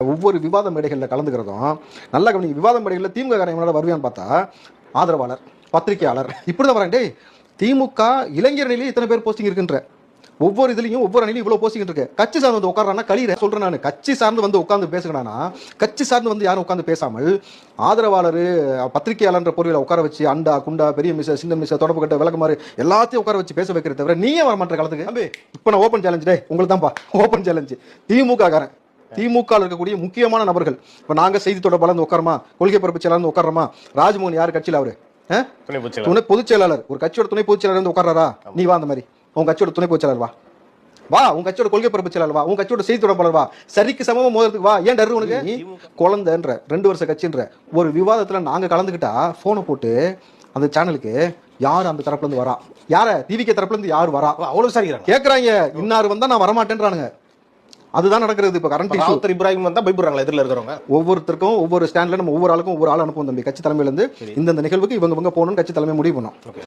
ஒவ்வொரு விவாத மேடைகளில் கலந்துக்கிறதும் நல்லா கவனிங்க. விவாத மேடைகளில் திமுக காரங்களோட வருவான்னு பார்த்தா ஆதரவாளர், பத்திரிகையாளர் இப்படி தான் வரேன். டேய், திமுக இளைஞர் அணியிலே இத்தனை பேர் போஸ்டிங் இருக்குன்ற ஒவ்வொரு இதுலையும் ஒவ்வொரு அணிலையும் இவ்வளோ போஸ்டிங் இருக்கு. கட்சி சார்ந்து வந்து உட்காரானா கலியிற சொல்றேன் நான். கட்சி சார்ந்து வந்து உட்காந்து பேசுகிறானா, கட்சி சார்ந்து வந்து யாரும் உட்காந்து பேசாமல் ஆதரவாளர் பத்திரிகையாளர் பொருளில் உட்கார வச்சு அண்டா குண்டா பெரிய மிஸ் சின்ன மிஸ் தொடர்பு கட்ட விளக்குமாறு எல்லாத்தையும் உட்கார வச்சு பேச வைக்கிறத தவிர நீயே வர மாட்டேற காலத்துக்கு தம்பி. இப்போ நான் ஓப்பன் சேலஞ்ச் டே உங்களுக்கு தான்ப்பா ஓப்பன் சேலஞ்சு. திமுக காரன் திமுக இருக்கக்கூடிய முக்கியமான நபர்கள் இப்போ நாங்கள் செய்தி தொடர்பாளர் உட்காரமா, கொள்கை பரப்பு செயலாளர் உட்காரமா, ராஜ்மோகன் யார் கட்சியில் அவரு துணை பொதுச் செயலாளர், ஒரு கட்சியோட துணை பொதுச் செயலாளர் உட்காராரா? நீ வா, அந்த மாதிரி உங்க கட்சியோட துணை பொதுச் செயலாளர் வா, உங்க கட்சியோட கொள்கை பரப்பு செயலாளர் வா, உங்க கட்சியோட செய்தி தொடர்பாளர் வா, சரிக்கு சமமா மோதுறதுக்கு வா. ஏன் டரு உனக்கு? குழந்தைன்ற 2 வருஷ கட்சின்ற ஒரு விவாதத்துல நாங்க கலந்துக்கிட்டா போனை போட்டு அந்த சேனலுக்கு யார் அந்த தரப்புல இருந்து வரா, யார டிவிக்கு தரப்புல இருந்து யார் வரா அவ்வளவு சரி கேக்குறாங்க. இன்னாரு வந்தா நான் வரமாட்டேன்றானுங்க. அதுதான் நடக்கிறது இப்ப கரண்ட் இஷ்யூ. இப்ராஹிம் வந்தா பயப்படுறாங்களா எதிரில இருக்கிறவங்க? ஒவ்வொருத்தருக்கும் ஒவ்வொரு ஸ்டாண்ட்ல நம்ம ஒவ்வொரு ஆளுக்கும் ஒவ்வொரு ஆள் அனுப்புவோம் தம்பி. கட்சி தலைமையில இருந்து இந்த நிகழ்வுக்கு இவங்க போகணும்னு கட்சி தலைமை முடிவு பண்ணோம்.